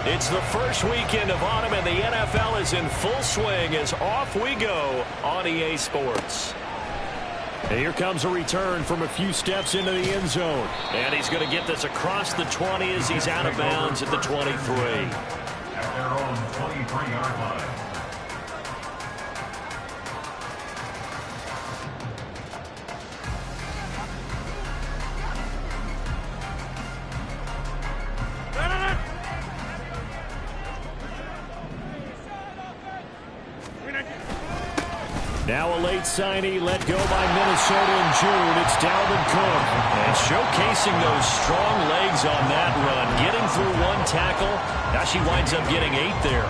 It's the first weekend of autumn, and the NFL is in full swing as off we go on EA Sports. And here comes a return from a few steps into the end zone. And he's going to get this across the 20 as he's out of bounds at the 23. At their own 23-yard line. Now a late signee let go by Minnesota in June. It's Dalvin Cook. And showcasing those strong legs on that run. Getting through one tackle. Now she winds up getting 8 there.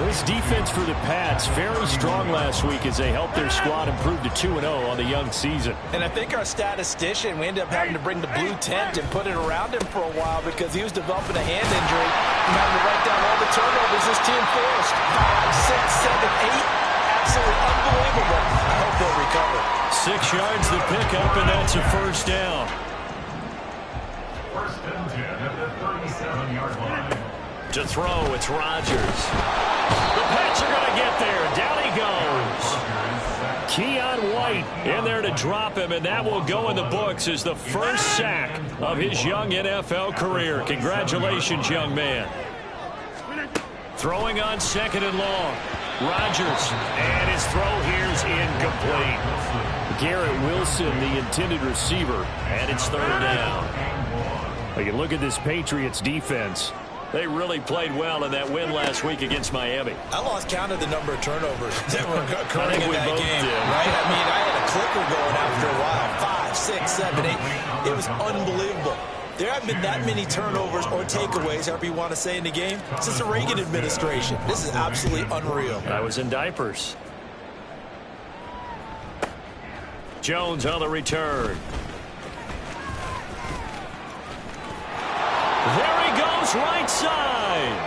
This defense for the Pats, very strong last week as they helped their squad improve to 2-0 on the young season. And I think our statistician, we ended up having to bring the blue tent and put it around him for a while because he was developing a hand injury and having to write down all the turnovers this team forced. 5, 6, 7, 8. Absolutely unbelievable. I hope they'll recover. 6 yards to pick up, and that's a first down. First and 10 at the 37-yard line. To throw, it's Rodgers. The Pats are going to get there. Down he goes. Keion White in there to drop him, and that will go in the books as the first sack of his young NFL career. Congratulations, young man. Throwing on 2nd and long. Rodgers, and his throw here is incomplete. Garrett Wilson, the intended receiver, and it's 3rd down. You can look at this Patriots defense. They really played well in that win last week against Miami. I lost count of the number of turnovers that were occurring in we that both game. did. Right? I mean, I had a clicker going after a while. 5, 6, 7, 8. It was unbelievable. There haven't been that many turnovers or takeaways, however you want to say, in the game since the Reagan administration. This is absolutely unreal. I was in diapers. Jones on the return. There he goes, right side.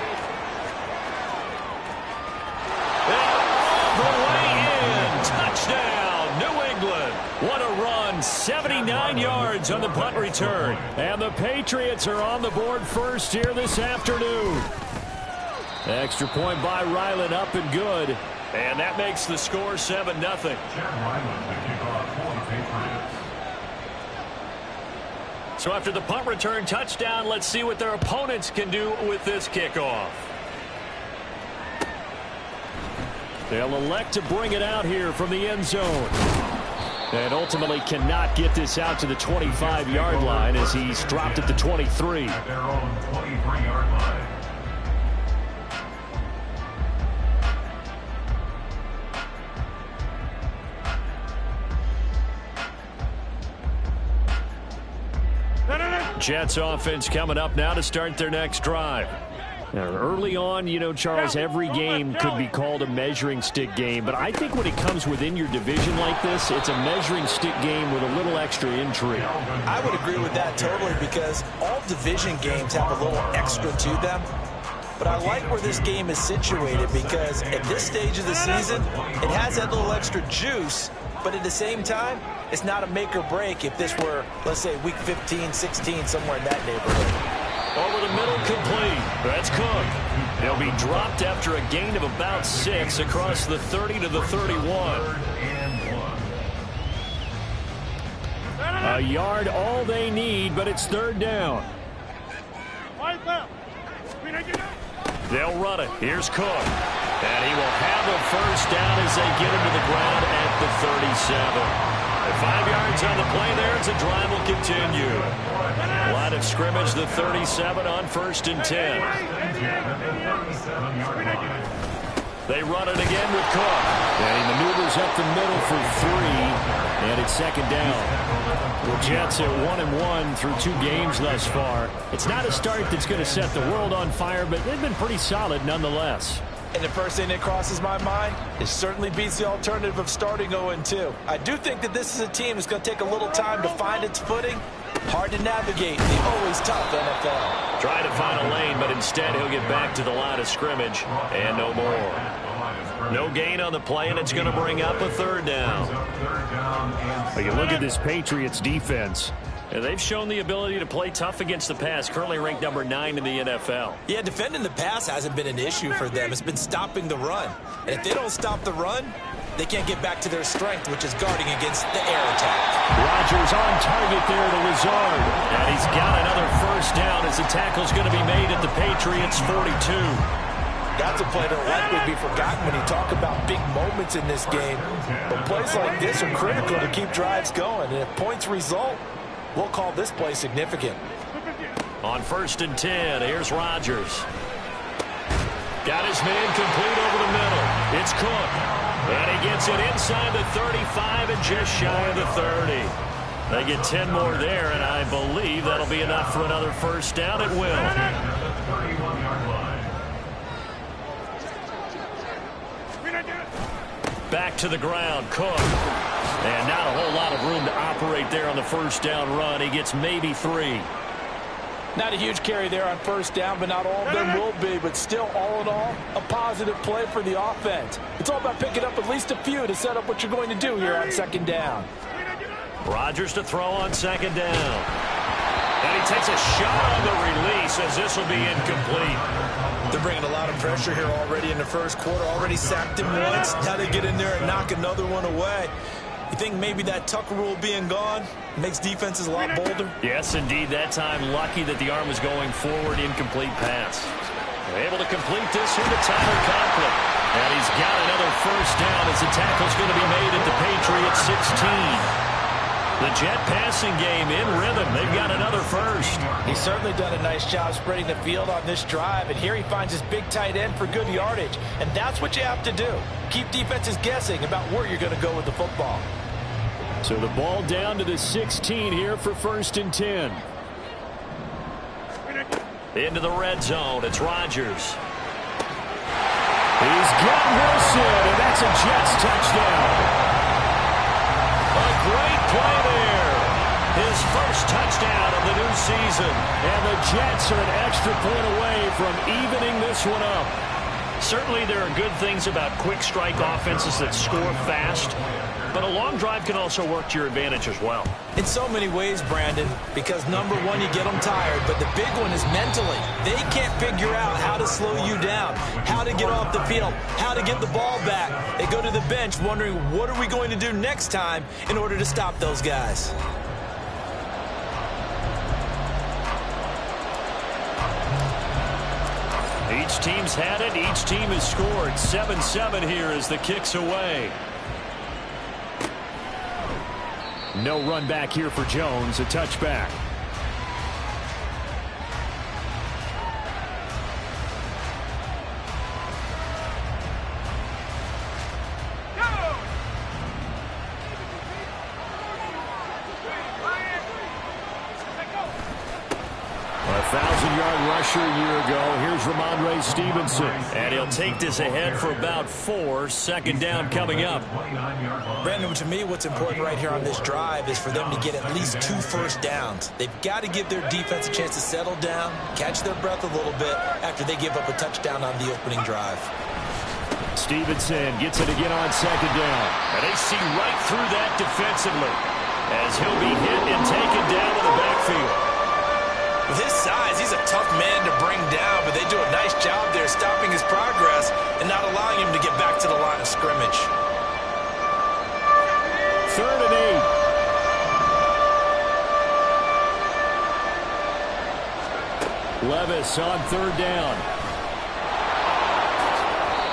And all the way in. Touchdown, New England. What a run. 79 yards on the punt return. And the Patriots are on the board first here this afternoon. Extra point by Ryland, up and good. And that makes the score 7-0. Chad Ryland to kick off for the Patriots. So after the punt return touchdown, let's see what their opponents can do with this kickoff. They'll elect to bring it out here from the end zone. And ultimately cannot get this out to the 25-yard line as he's dropped at the 23. At their own 23-yard line. Jets offense coming up now to start their next drive. Now, early on, you know, Charles, every game could be called a measuring stick game, but I think when it comes within your division like this, it's a measuring stick game with a little extra intrigue. I would agree with that totally because all division games have a little extra to them. But I like where this game is situated because at this stage of the season, it has that little extra juice, but at the same time, it's not a make or break if this were, let's say, week 15, 16, somewhere in that neighborhood. Over the middle, complete. That's Cook. He'll be dropped after a gain of about 6 across the 30 to the 31. A yard all they need, but it's 3rd down. They'll run it. Here's Cook. And he will have a first down as they get him to the ground at the 37. 5 yards on the play there as the drive will continue. Line of scrimmage, the 37 on 1st and 10. They run it again with Cook. And he maneuvers up the middle for 3. And it's 2nd down. The Jets at 1-1 through 2 games thus far. It's not a start that's going to set the world on fire, but they've been pretty solid nonetheless. And the first thing that crosses my mind, it certainly beats the alternative of starting 0-2. I do think that this is a team that's going to take a little time to find its footing. Hard to navigate the always tough NFL. Trying to find a lane, but instead he'll get back to the line of scrimmage and no more. No gain on the play, and it's going to bring up a third down. Well, you look at this Patriots defense. And they've shown the ability to play tough against the pass, currently ranked number 9 in the NFL. Yeah, defending the pass hasn't been an issue for them. It's been stopping the run. And if they don't stop the run, they can't get back to their strength, which is guarding against the air attack. Rodgers on target there to Lazard. And he's got another first down as the tackle's going to be made at the Patriots' 42. That's a play that will likely be forgotten when you talk about big moments in this game. But plays like this are critical to keep drives going. And if points result, we'll call this play significant. On 1st and 10, here's Rodgers. Got his man complete over the middle. It's Cook. And he gets it inside the 35 and just shy of the 30. They get 10 more there, and I believe that'll be enough for another first down. It will. Back to the ground, Cook. And not a whole lot of room to operate there on the first down run. He gets maybe 3. Not a huge carry there on first down, but not all of them will be. But still, all in all, a positive play for the offense. It's all about picking up at least a few to set up what you're going to do here on 2nd down. Rodgers to throw on 2nd down. And he takes a shot on the release as this will be incomplete. They're bringing a lot of pressure here already in the first quarter. Already sacked him once. Now they get in there and knock another one away. You think maybe that Tucker rule being gone makes defenses a lot bolder? Yes, indeed. That time, lucky that the arm was going forward. Incomplete pass. They're able to complete this here to Tyler Conklin. And he's got another first down as the tackle's going to be made at the Patriots 16. The Jet passing game in rhythm. They've got another first. He's certainly done a nice job spreading the field on this drive. And here he finds his big tight end for good yardage. And that's what you have to do. Keep defenses guessing about where you're going to go with the football. So the ball down to the 16 here for 1st and 10. Into the red zone. It's Rodgers. He's got Wilson, and that's a Jets touchdown. A great play there. His first touchdown of the new season. And the Jets are an extra point away from evening this one up. Certainly there are good things about quick strike offenses that score fast. But a long drive can also work to your advantage as well. In so many ways, Brandon, because number one, you get them tired, but the big one is mentally. They can't figure out how to slow you down, how to get off the field, how to get the ball back. They go to the bench wondering, what are we going to do next time in order to stop those guys? Each team's had it. Each team has scored. 7-7 here as the kick's away. No run back here for Jones. A touchback. A 1,000-yard rusher a year ago. Here's Ramondre Stevenson. And he'll take this ahead for about 4. 2nd down coming up. Brandon, to me, what's important right here on this drive is for them to get at least 2 first downs. They've got to give their defense a chance to settle down, catch their breath a little bit after they give up a touchdown on the opening drive. Stevenson gets it again on 2nd down. And they see right through that defensively as he'll be hit and taken down to the backfield. With his size, he's a tough man to bring down, but they do a nice job there stopping his progress and not allowing him to get back to the line of scrimmage. 3rd and 8. Levis on 3rd down.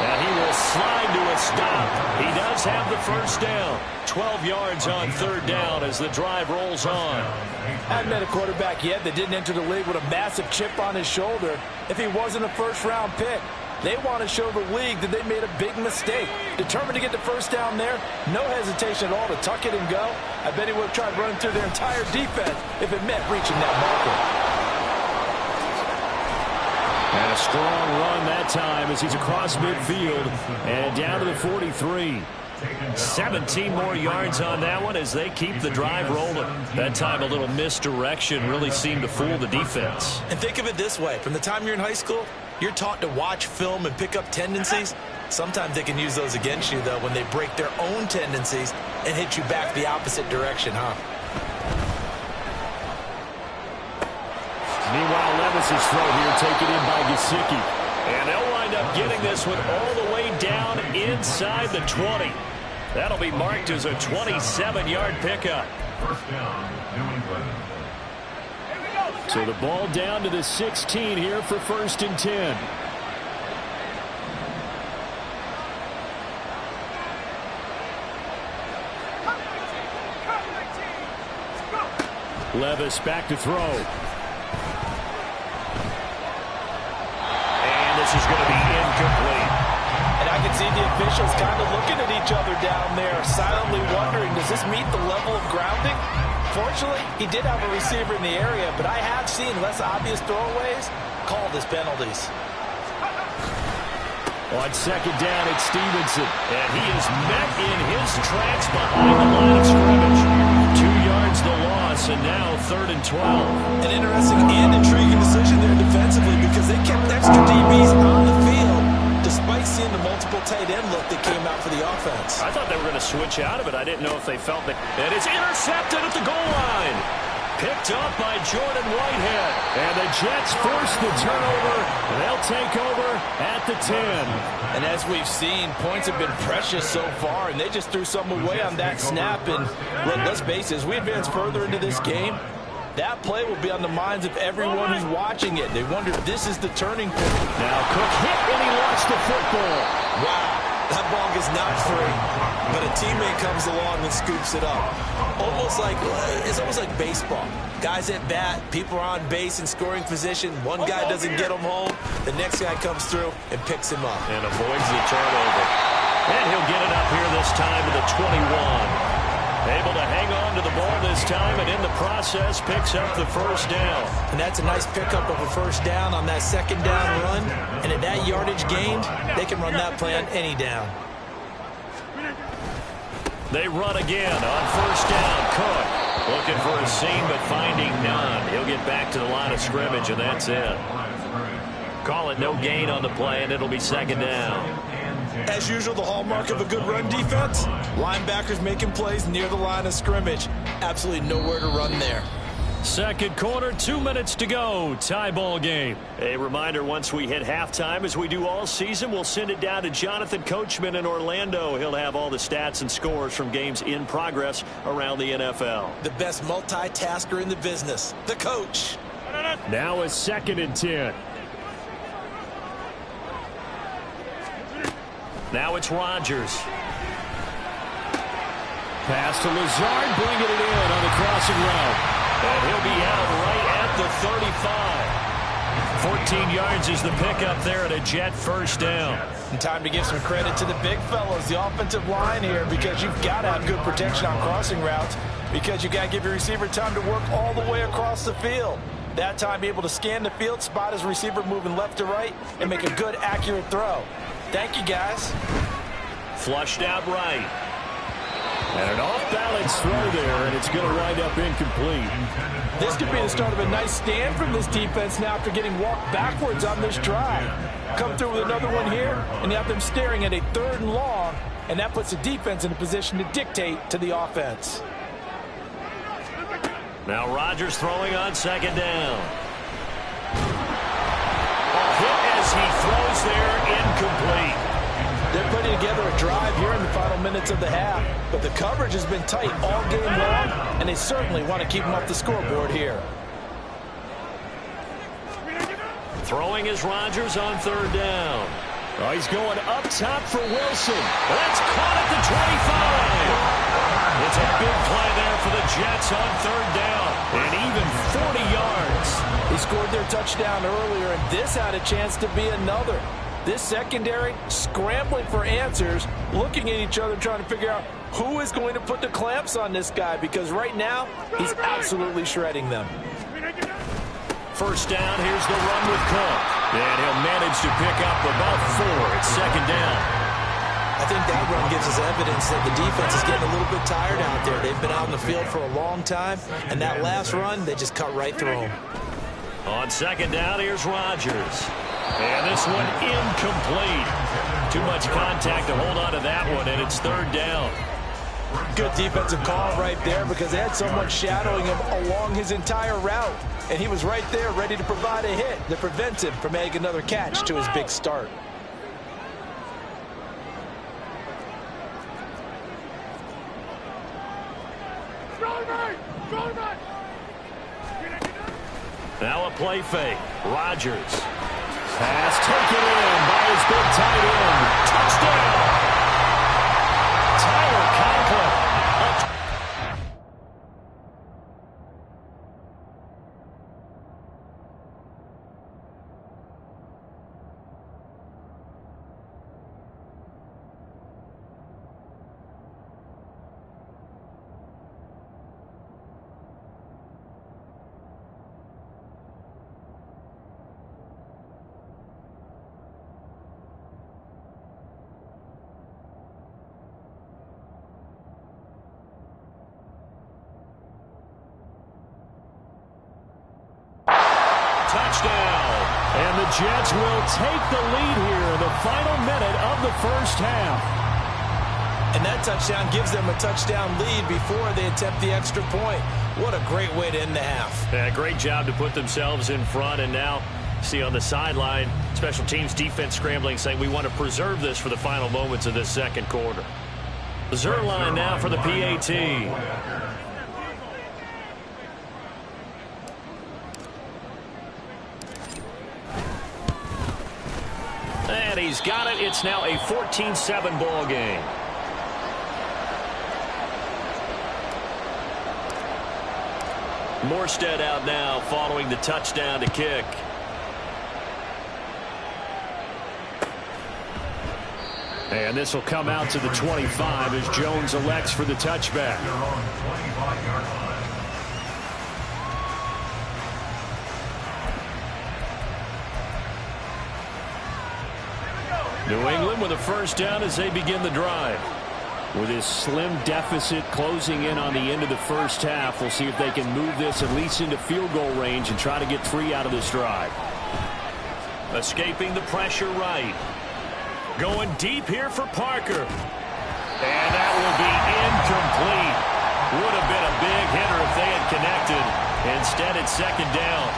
And he will slide to a stop. He does have the first down. 12 yards on 3rd down as the drive rolls on. I haven't met a quarterback yet that didn't enter the league with a massive chip on his shoulder if he wasn't a first-round pick. They want to show the league that they made a big mistake. Determined to get the first down there, no hesitation at all to tuck it and go. I bet he would have tried running through their entire defense if it meant reaching that marker. And a strong run that time as he's across midfield and down to the 43. 17 more yards on that one as they keep the drive rolling. That time a little misdirection really seemed to fool the defense. And think of it this way. From the time you're in high school, You're taught to watch film and pick up tendencies. Sometimes they can use those against you, though, when they break their own tendencies and hit you back the opposite direction, huh? Meanwhile, Levis's throw here taken in by Gesicki. And they'll wind up getting this one all the way down inside the 20. That'll be marked as a 27-yard pickup. First down, New England. So the ball down to the 16 here for 1st and 10. Levis back to throw. And this is going to be incomplete. And I can see the officials kind of looking at each other down there, silently wondering, does this meet the level of grounding? Fortunately, he did have a receiver in the area, but I have seen less obvious throwaways called as penalties. On 2nd down, it's Stevenson. And he is met in his tracks behind the line of scrimmage. 2 yards the loss, and now 3rd and 12. An interesting and intriguing decision there defensively because they kept extra DBs on the field despite seeing the multiple tight end look that came out for the offense. I thought they were going to switch out of it. I didn't know if they felt that. And it's intercepted at the goal line. Picked up by Jordan Whitehead. And the Jets force the turnover. They'll take over at the 10. And as we've seen, points have been precious so far, and they just threw some away on that snap. And look, let's face it, as we advance further into this game, that play will be on the minds of everyone who's watching it. They wonder if this is the turning point. Now Cook hit and he lost the football. Wow, that ball is not free, but a teammate comes along and scoops it up. It's almost like baseball. Guys at bat, people are on base in scoring position. One guy doesn't get him home, the next guy comes through and picks him up. And avoids the turnover. And he'll get it up here this time to the 21. Able to hang on to the ball this time, and in the process picks up the 1st down. And that's a nice pickup of a 1st down on that 2nd down run. And at that yardage gained, they can run that play on any down. They run again on 1st down. Cook looking for a seam, but finding none. He'll get back to the line of scrimmage, and that's it. Call it no gain on the play, and it'll be 2nd down. As usual, the hallmark of a good run defense, linebackers making plays near the line of scrimmage. Absolutely nowhere to run there. 2nd quarter, 2 minutes to go. Tie ball game. A reminder, once we hit halftime, as we do all season, we'll send it down to Jonathan Coachman in Orlando. He'll have all the stats and scores from games in progress around the NFL. The best multitasker in the business, the coach. Now a 2nd and 10. Now it's Rodgers. Pass to Lazard, bringing it in on the crossing route. And he'll be out right at the 35. 14 yards is the pickup there at a Jet 1st down. And time to give some credit to the big fellows, the offensive line here, because you've got to have good protection on crossing routes, because you've got to give your receiver time to work all the way across the field. That time able to scan the field, spot his receiver moving left to right, and make a good, accurate throw. Thank you, guys. Flushed out right. And an off-balance throw there, and it's going to wind up incomplete. This could be the start of a nice stand from this defense now after getting walked backwards on this drive. Come through with another one here, and you have them staring at a 3rd and long, and that puts the defense in a position to dictate to the offense. Now Rodgers throwing on 2nd down. Hit as he throws there, incomplete. They're putting together a drive here in the final minutes of the half, but the coverage has been tight all game long, and they certainly want to keep them off the scoreboard here. Throwing is Rodgers on 3rd down. Oh, he's going up top for Wilson. That's caught at the 25. It's a big play there for the Jets on 3rd down, and even 40 yards. They scored their touchdown earlier, and this had a chance to be another. This secondary scrambling for answers, looking at each other, trying to figure out who is going to put the clamps on this guy, because right now he's absolutely shredding them. 1st down, here's the run with Cook. And he'll manage to pick up about 4. It's 2nd down. I think that run gives us evidence that the defense is getting a little bit tired out there. They've been out in the field for a long time, and that last run, they just cut right through them. On 2nd down, here's Rodgers. And this one incomplete. Too much contact to hold on to that one, and it's third down. Good defensive call right there because they had someone shadowing him along his entire route. And he was right there ready to provide a hit that prevents him from adding another catch to his big start. Now a play fake. Rodgers. Pass taken in by his big tight end. Touchdown! Tyler Conklin. Touchdown. And the Jets will take the lead here in the final minute of the first half. And that touchdown gives them a touchdown lead before they attempt the extra point. What a great way to end the half. Yeah, great job to put themselves in front. And now, see on the sideline, special teams defense scrambling, saying we want to preserve this for the final moments of this second quarter. Zerline now for the PAT. And he's got it. It's now a 14-7 ball game. Morstead out now following the touchdown to kick. And this will come out to the 25 as Jones elects for the touchback. New England with a first down as they begin the drive. With this slim deficit closing in on the end of the first half, we'll see if they can move this at least into field goal range and try to get 3 out of this drive. Escaping the pressure right. Going deep here for Parker. And that will be incomplete. Would have been a big hitter if they had connected. Instead, it's second down.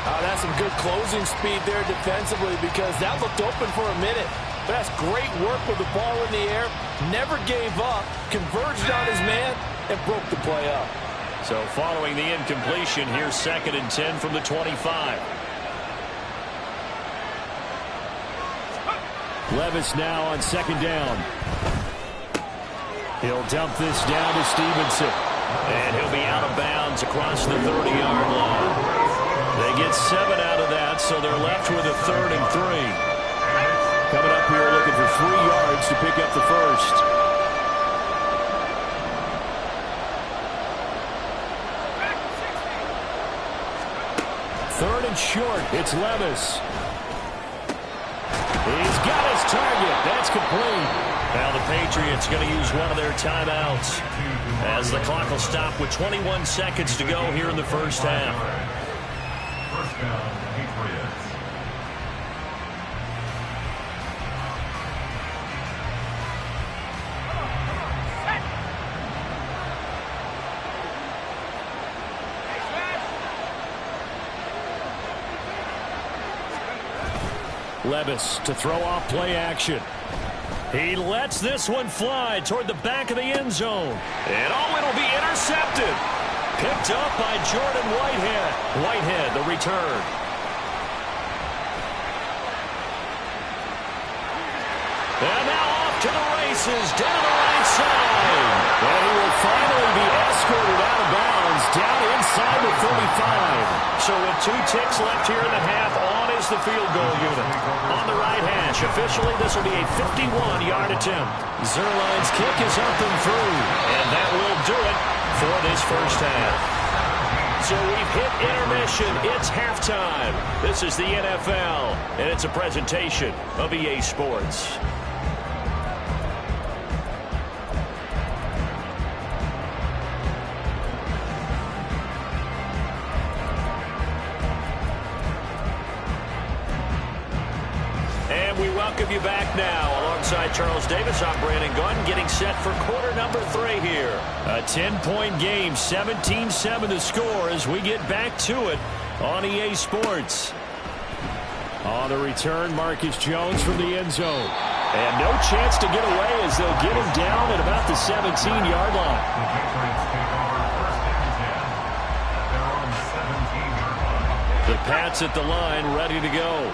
Oh, that's some good closing speed there defensively because that looked open for a minute. But that's great work with the ball in the air. Never gave up, converged on his man, and broke the play up. So following the incompletion, here's 2nd and 10 from the 25. Levis now on 2nd down. He'll dump this down to Stevenson. And he'll be out of bounds across the 30-yard line. They get 7 out of that, so they're left with a 3rd and 3. Coming up here looking for 3 yards to pick up the first. Third and short. It's Levis. He's got his target. That's complete. Now the Patriots going to use one of their timeouts as the clock will stop with 21 seconds to go here in the first half. First down, Patriots. Levis to throw off play action. He lets this one fly toward the back of the end zone. And it'll be intercepted. Picked up by Jordan Whitehead. Whitehead, the return. And now off to the races down the right side. And he will finally be escorted out of bounds down inside the 35. So with 2 ticks left here in the half, on is the field goal unit. On the right hash, officially this will be a 51-yard attempt. Zerline's kick is up and through. And that will do it for this first half. So we've hit intermission. It's halftime. This is the NFL, and it's a presentation of EA Sports. welcome you back now. Alongside Charles Davis, I'm Brandon Gunn, getting set for quarter number 3 here. A 10-point game, 17-7 the score as we get back to it on EA Sports. On the return, Marcus Jones from the end zone. And no chance to get away as they'll get him down at about the 17-yard line. The Patriots take over first and 10 at their own 17-yard line. The Pats at the line, ready to go.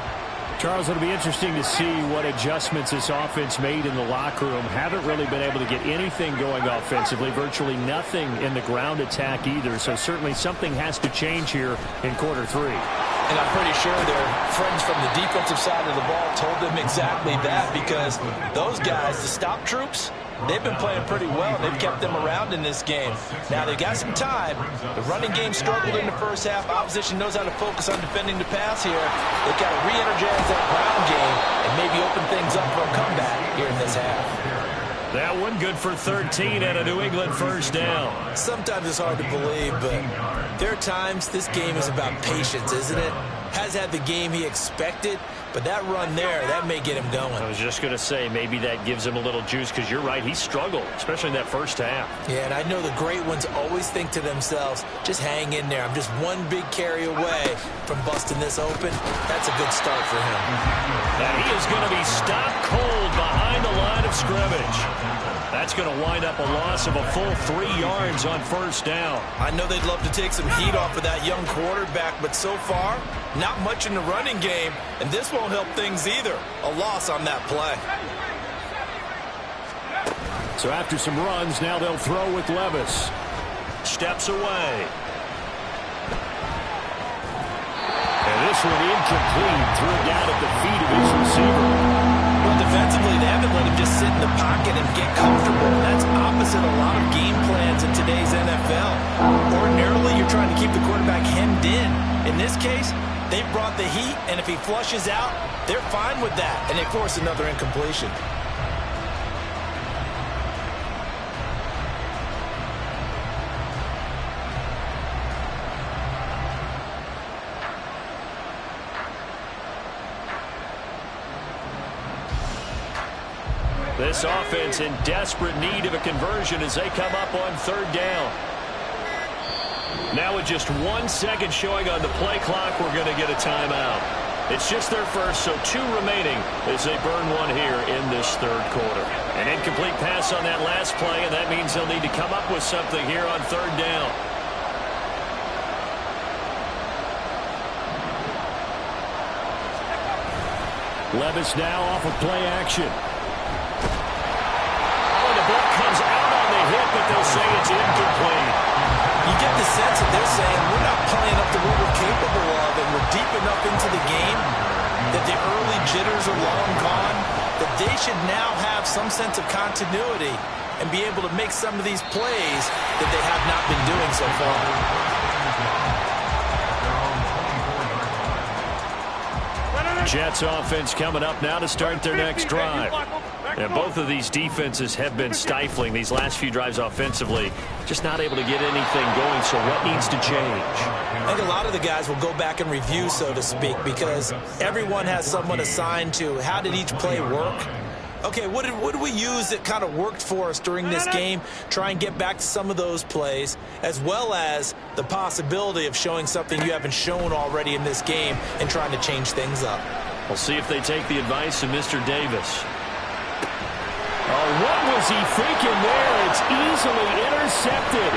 Charles, it'll be interesting to see what adjustments this offense made in the locker room. Haven't really been able to get anything going offensively, virtually nothing in the ground attack either. So certainly something has to change here in quarter 3. And I'm pretty sure their friends from the defensive side of the ball told them exactly that, because those guys, the stop troops, they've been playing pretty well. They've kept them around in this game. Now, they've got some time. The running game struggled in the first half. Opposition knows how to focus on defending the pass here. They've got to re-energize that ground game and maybe open things up for a comeback here in this half. That one good for 13 and a New England first down. Sometimes it's hard to believe, but there are times this game is about patience, isn't it? Has had the game he expected, but that run there, that may get him going. I was just going to say, maybe that gives him a little juice, because you're right, he struggled, especially in that first half. Yeah, and I know the great ones always think to themselves, just hang in there. I'm just one big carry away from busting this open. That's a good start for him. And he is going to be stopped cold behind the line of scrimmage. That's going to wind up a loss of a full 3 yards on first down. I know they'd love to take some heat off of that young quarterback, but so far, not much in the running game, and this won't help things either. A loss on that play. So after some runs, now they'll throw with Levis. Steps away. And this one incomplete. Threw it down at the feet of his receiver. Well, defensively, they haven't let him just sit in the pocket and get comfortable. That's opposite a lot of game plans in today's NFL. Ordinarily, you're trying to keep the quarterback hemmed in. In this case, they brought the heat, and if he flushes out, they're fine with that, and they force another incompletion. This offense in desperate need of a conversion as they come up on third down. Now with just 1 second showing on the play clock, we're going to get a timeout. It's just their first, so 2 remaining as they burn one here in this third quarter. An incomplete pass on that last play, and that means they'll need to come up with something here on third down. Levis now off of play action. Hit, but they'll say it's incomplete. You get the sense that they're saying we're not playing up to what we're capable of, and we're deep enough into the game that the early jitters are long gone, that they should now have some sense of continuity and be able to make some of these plays that they have not been doing so far. Jets offense coming up now to start their next drive. And both of these defenses have been stifling these last few drives offensively. Just not able to get anything going, so what needs to change? I think a lot of the guys will go back and review, so to speak, because everyone has someone assigned to how did each play work. Okay, what did we use that kind of worked for us during this game? Try and get back to some of those plays, as well as the possibility of showing something you haven't shown already in this game and trying to change things up. We'll see if they take the advice of Mr. Davis. Oh, what was he thinking there? It's easily intercepted.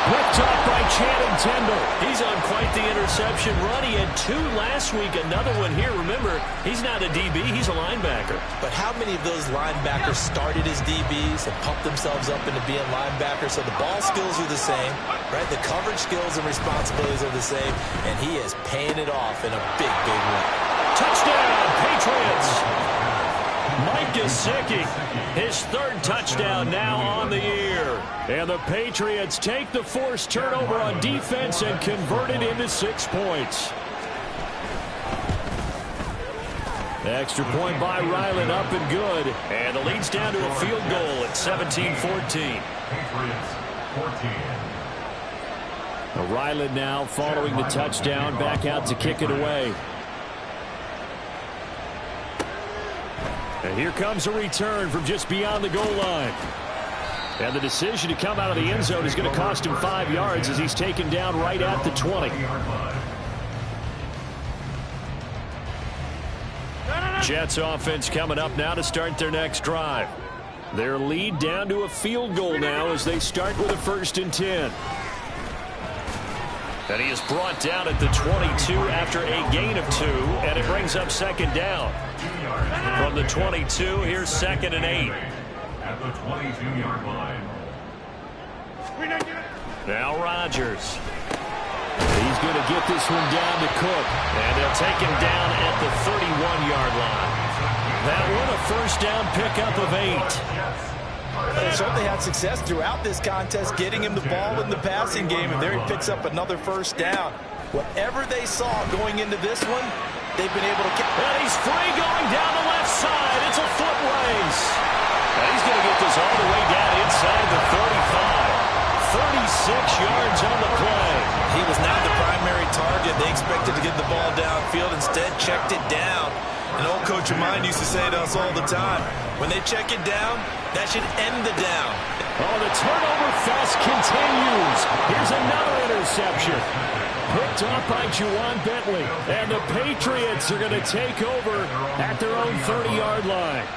Picked up by Channing Tindall. He's on quite the interception run. He had 2 last week, another one here. Remember, he's not a DB, he's a linebacker. But how many of those linebackers started as DBs and pumped themselves up into being linebackers? So the ball skills are the same, right? The coverage skills and responsibilities are the same, and he is paying it off in a big, big way. Touchdown, Patriots! Mike Gesicki, his 3rd touchdown now on the year. And the Patriots take the forced turnover on defense and convert it into 6 points. The extra point by Ryland up and good. And the lead's down to a field goal at 17-14. Patriots 14. Ryland now following the touchdown, back out to kick it away. And here comes a return from just beyond the goal line. And the decision to come out of the end zone is going to cost him 5 yards as he's taken down right at the 20. Jets offense coming up now to start their next drive. Their lead down to a field goal now as they start with a 1st and 10. And he is brought down at the 22 after a gain of 2, and it brings up 2nd down. From the 22, here's 2nd and 8. At the 22-yard line. Now Rodgers. He's going to get this one down to Cook, and they'll take him down at the 31-yard line. That one a 1st down pickup of 8. They certainly had success throughout this contest getting him the ball in the passing game, and there he picks up another 1st down. Whatever they saw going into this one, they've been able to get. And he's free going down the left side. It's a foot race. And he's going to get this all the way down inside the 35. 36 yards on the play. He was not the primary target. They expected to get the ball downfield. Instead, checked it down. An old coach of mine used to say to us all the time, when they check it down, that should end the down. Oh, the turnover fest continues. Here's another interception. Picked off by Juwan Bentley. And the Patriots are going to take over at their own 30-yard line.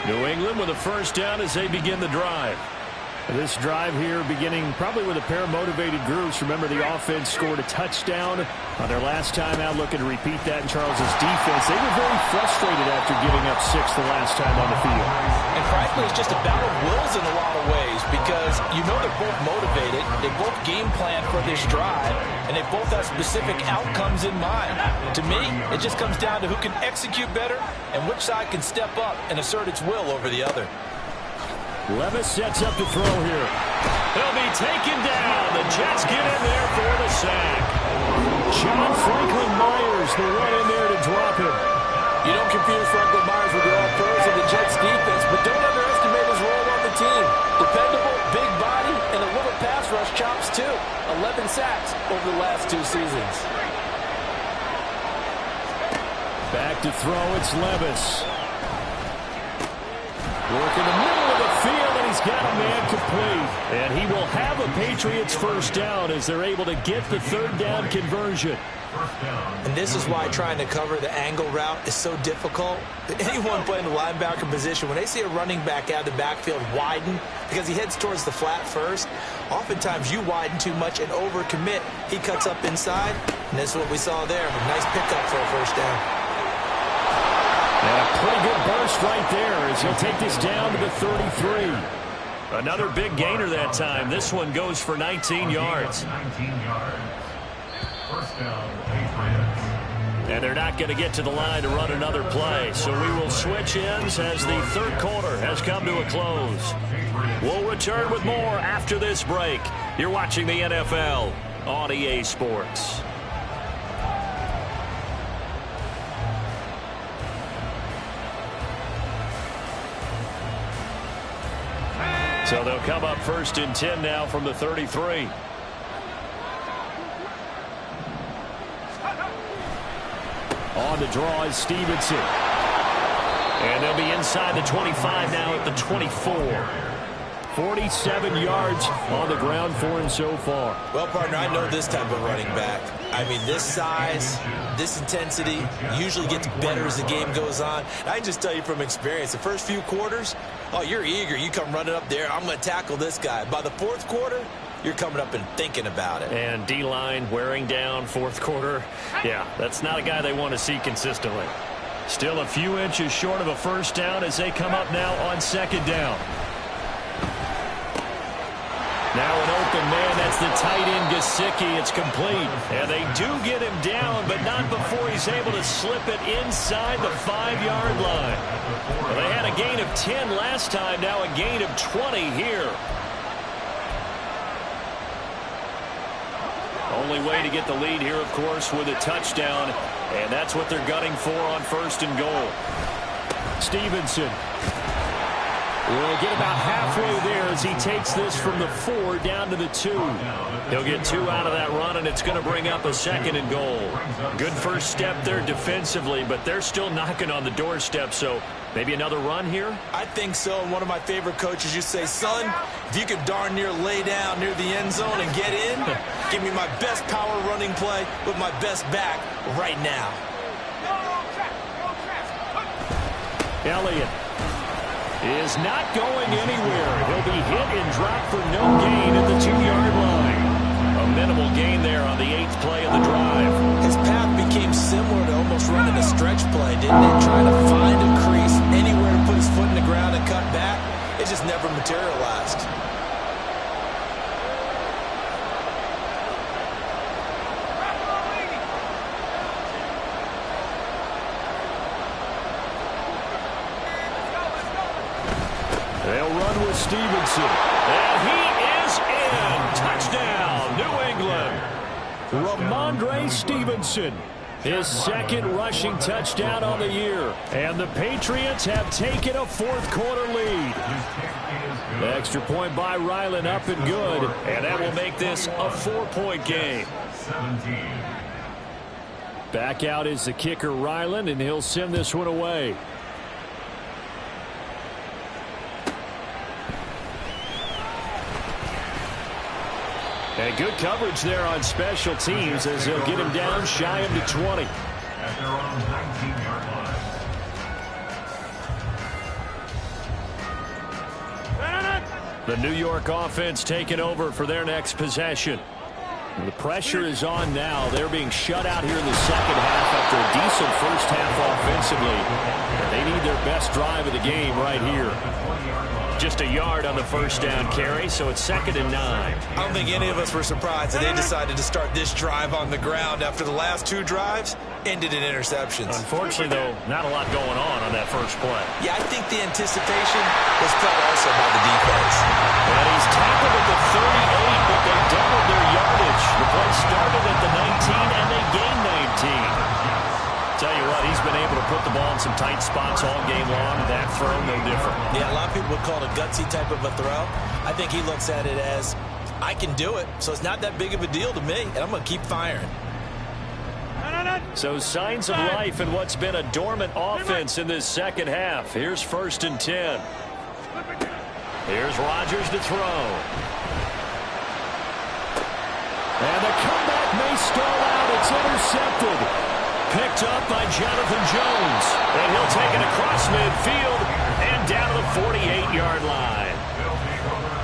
New England with a 1st down as they begin the drive. This drive here beginning probably with a pair of motivated groups. Remember, the offense scored a touchdown on their last time out, looking to repeat that in Charles's defense. They were very frustrated after giving up 6 the last time on the field. And frankly, it's just a battle of wills in a lot of ways because you know they're both motivated. They both game plan for this drive, and they both have specific outcomes in mind. To me, it just comes down to who can execute better and which side can step up and assert its will over the other. Levis sets up to throw here. He'll be taken down. The Jets get in there for the sack. John Franklin Myers, the one in there to drop him. You don't confuse Franklin Myers with the all-pros of the Jets defense, but don't underestimate his role on the team. Dependable, big body, and a little pass rush chops too. 11 sacks over the last 2 seasons. Back to throw, it's Levis. Work in the middle of the field, and he's got a man complete. And he will have a Patriots 1st down as they're able to get the 3rd down conversion. And this is why trying to cover the angle route is so difficult. Anyone playing the linebacker position, when they see a running back out of the backfield widen because he heads towards the flat first, oftentimes you widen too much and overcommit. He cuts up inside, and this is what we saw there. A nice pickup for a 1st down. And a pretty good burst right there as he'll take this down to the 33. Another big gainer that time. This one goes for 19 yards. 19 yards. 1st down, Patriots. And they're not going to get to the line to run another play. So we will switch ends as the 3rd quarter has come to a close. We'll return with more after this break. You're watching the NFL on EA Sports. So they'll come up 1st and 10 now from the 33. On the draw is Stevenson. And they'll be inside the 25 now at the 24. 47 yards on the ground for him so far. Well, partner, I know this type of running back. I mean, this size, this intensity usually gets better as the game goes on. I can just tell you from experience, the first few quarters, oh, you're eager. You come running up there, I'm going to tackle this guy. By the 4th quarter, you're coming up and thinking about it. And D-line wearing down 4th quarter. Yeah, that's not a guy they want to see consistently. Still a few inches short of a 1st down as they come up now on 2nd down. Now an open man, that's the tight end Gesicki. It's complete. And they do get him down, but not before he's able to slip it inside the 5-yard line. Well, they had a gain of 10 last time, now a gain of 20 here. Only way to get the lead here, of course, with a touchdown. And that's what they're gunning for on 1st and goal. Stevenson We'll get about halfway there as he takes this from the 4 down to the 2. He'll get 2 out of that run, and it's going to bring up a 2nd and goal. Good first step there defensively, but they're still knocking on the doorstep, so maybe another run here? I think so, and one of my favorite coaches used to say, son, if you could darn near lay down near the end zone and get in, give me my best power running play with my best back right now. Elliott is not going anywhere. He'll be hit and dropped for no gain at the 2-yard line. A minimal gain there on the 8th play of the drive. His path became similar to almost running a stretch play, didn't it? Trying to find a crease, anywhere to put his foot in the ground and cut back. It just never materialized. They'll run with Stevenson. And he is in. Touchdown, New England. Ramondre Stevenson, his 2nd rushing touchdown on the year. And the Patriots have taken a 4th-quarter lead. The extra point by Ryland up and good. And that will make this a 4-point game. Back out is the kicker, Ryland, and he'll send this one away. And good coverage there on special teams as they'll get him down shy of the 20. At their own 19-yard line. The New York offense taking over for their next possession. The pressure is on now. They're being shut out here in the second half after a decent first half offensively. They need their best drive of the game right here. Just a yard on the first down carry, so it's 2nd and 9. I don't think any of us were surprised that they decided to start this drive on the ground after the last 2 drives ended in interceptions. Unfortunately, though, not a lot going on that first play. Yeah, I think the anticipation was felt also by the defense. And he's tackled at the 38, but they doubled their yardage. The play started at the 19, and they gained 19. Tell you what, he's been able to put the ball in some tight spots all game long. That throw, no different. Yeah, a lot of people would call it a gutsy type of a throw. I think he looks at it as, I can do it, so it's not that big of a deal to me, and I'm going to keep firing. So signs of life in what's been a dormant offense in this second half. Here's 1st and 10. Here's Rodgers to throw. And the comeback may stall out. It's intercepted. Picked up by Jonathan Jones. And he'll take it across midfield and down to the 48-yard line.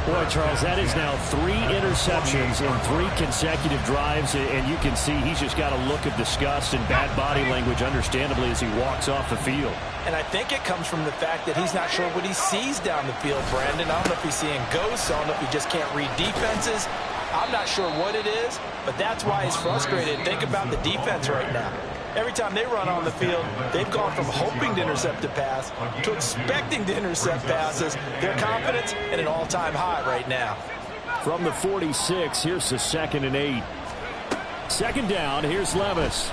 Boy, Charles, that is now 3 interceptions in 3 consecutive drives, and you can see he's just got a look of disgust and bad body language, understandably, as he walks off the field. And I think it comes from the fact that he's not sure what he sees down the field, Brandon. I don't know if he's seeing ghosts. I don't know if he just can't read defenses. I'm not sure what it is, but that's why he's frustrated. Think about the defense right now. Every time they run on the field, they've gone from hoping to intercept a pass to expecting to intercept passes. Their confidence at an all-time high right now. From the 46, here's the 2nd and 8. 2nd down, here's Levis.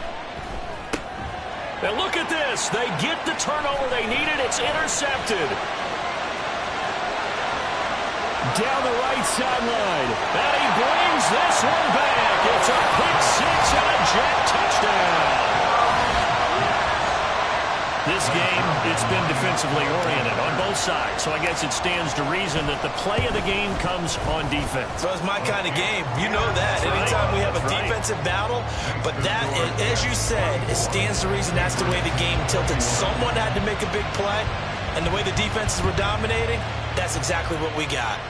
And look at this. They get the turnover they needed. It's intercepted. Down the right sideline. And he brings this one back. It's a pick 6 and a jet touchdown. This game, it's been defensively oriented on both sides, so I guess it stands to reason that the play of the game comes on defense. So it's my kind of game. You know that. Anytime we have a defensive battle, but that, as you said, it stands to reason that's the way the game tilted. Someone had to make a big play, and the way the defenses were dominating, that's exactly what we got.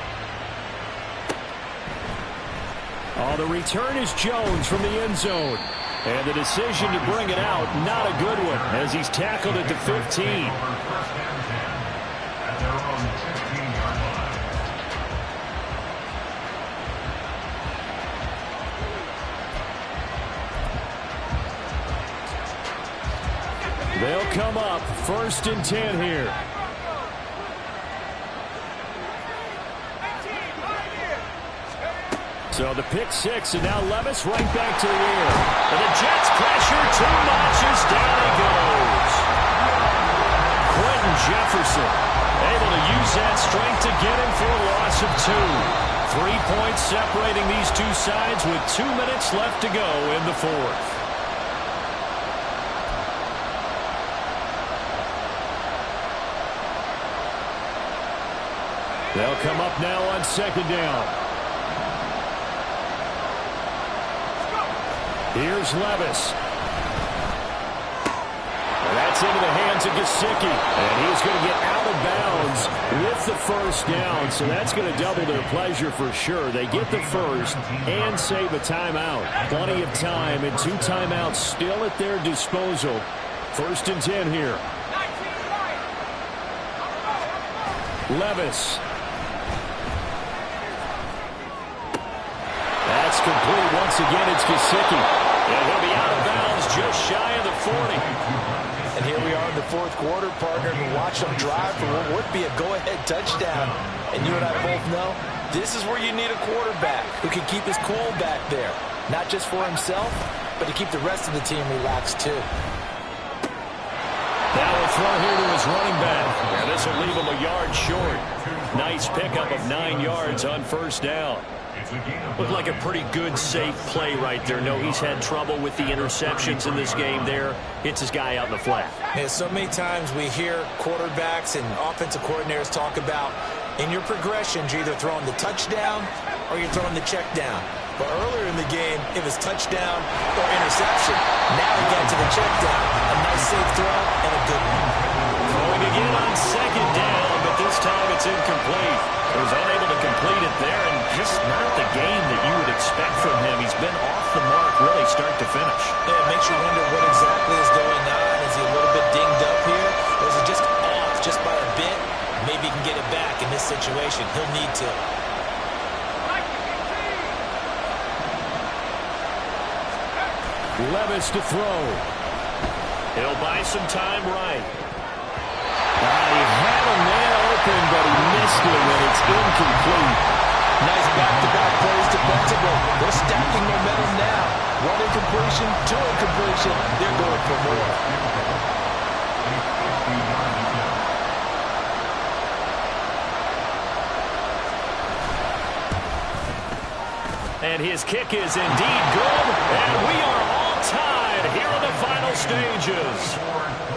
Oh, the return is Jones from the end zone. And the decision to bring it out, not a good one, as he's tackled at the 15. At their own 15-yard line. They'll come up 1st and 10 here. So the pick 6, and now Levis right back to the air. And the Jets pressure 2 notches, down he goes. Quentin Jefferson Able to use that strength to get him for a loss of 2. 3 points separating these two sides with 2 minutes left to go in the fourth. They'll come up now on second down. Here's Levis. That's into the hands of Gesicki. And he's going to get out of bounds with the first down. So that's going to double their pleasure for sure. They get the first and save a timeout. Plenty of time and 2 timeouts still at their disposal. 1st and 10 here. Levis. That's complete. Once again, it's Gesicki. And he'll be out of bounds just shy of the 40. And here we are in the fourth quarter, partner, and watch them drive for what would be a go-ahead touchdown. And you and I both know this is where you need a quarterback who can keep his cool back there. Not just for himself, but to keep the rest of the team relaxed too. Now a throw here to his running back. And this will leave him a yard short. Nice pickup of 9 yards on first down. Looked like a pretty good, safe play right there. No, he's had trouble with the interceptions in this game there. Hits his guy out in the flat. Yeah, so many times we hear quarterbacks and offensive coordinators talk about in your progressions, you're either throwing the touchdown or you're throwing the check down. But earlier in the game, it was touchdown or interception. Now we got to the check down. A nice safe throw and a good one. Throwing again on second down, but this time it's incomplete. He was unable to complete it there, and just not the game that you would expect from him. He's been off the mark really start to finish. Yeah, it makes you wonder what exactly is going on. Is he a little bit dinged up here? Or is it just off just by a bit? Maybe he can get it back in this situation. He'll need to. Levis to throw. He'll buy some time right. He had a man open, but he missed him, and it's incomplete. Nice back-to-back plays defensively. They're stacking momentum now. 1 incompletion, 2 incompletion. They're going for more. And his kick is indeed good, and we are all tied here in the final stages.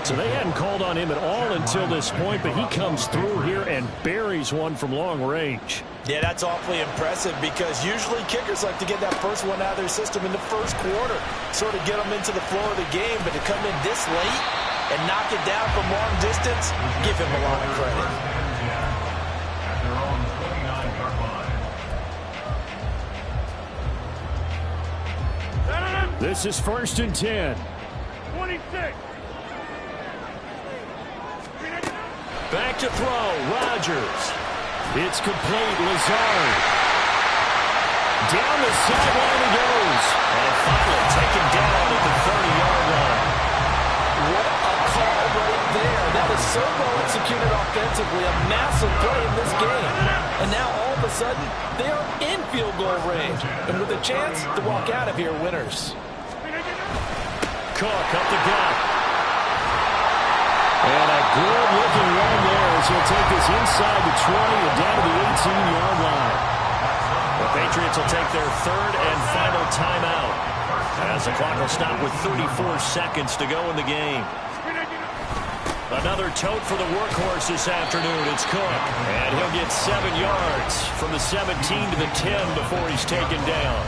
So they hadn't called on him at all until this point, but he comes through here and buries one from long range. Yeah, that's awfully impressive because usually kickers like to get that first one out of their system in the first quarter, sort of get them into the flow of the game, but to come in this late and knock it down from long distance, give him a lot of credit. At their own 29-yard line. This is 1st and 10. 26. Back to throw, Rodgers. It's complete, Lazard. Down the sideline he goes. And finally taken down at the 30-yard line. What a call right there. That is so well executed offensively. A massive play in this game. And now all of a sudden, they are in field goal range. And with a chance to walk out of here winners. Cook up the gut. And a good-looking run there as he'll take this inside the 20 and down to the 18-yard line. The Patriots will take their 3rd and final timeout as the clock will stop with 34 seconds to go in the game. Another tote for the workhorse this afternoon. It's Cook. And he'll get 7 yards from the 17 to the 10 before he's taken down.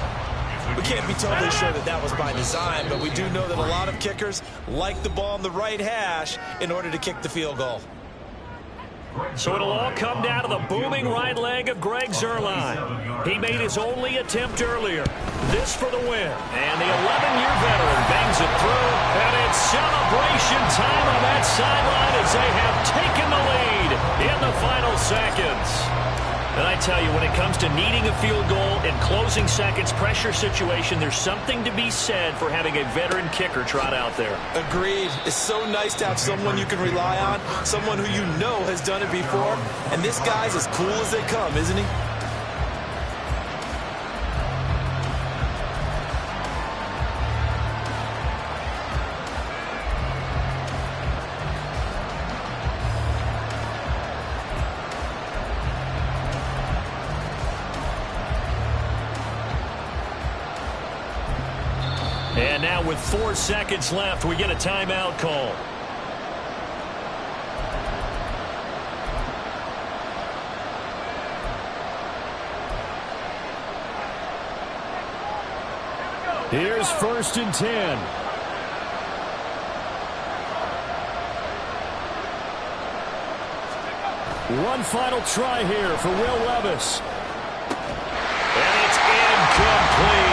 We can't be totally sure that that was by design, but we do know that a lot of kickers like the ball on the right hash in order to kick the field goal. So it'll all come down to the booming right leg of Greg Zuerlein. He made his only attempt earlier. This for the win. And the 11-year veteran bangs it through. And it's celebration time on that sideline as they have taken the lead in the final seconds. And I tell you, when it comes to needing a field goal in closing seconds, pressure situation, there's something to be said for having a veteran kicker trot out there. Agreed. It's so nice to have someone you can rely on, someone who you know has done it before. And this guy's as cool as they come, isn't he? And now with 4 seconds left, we get a timeout call. Here's 1st and 10. One final try here for Will Levis. And it's incomplete.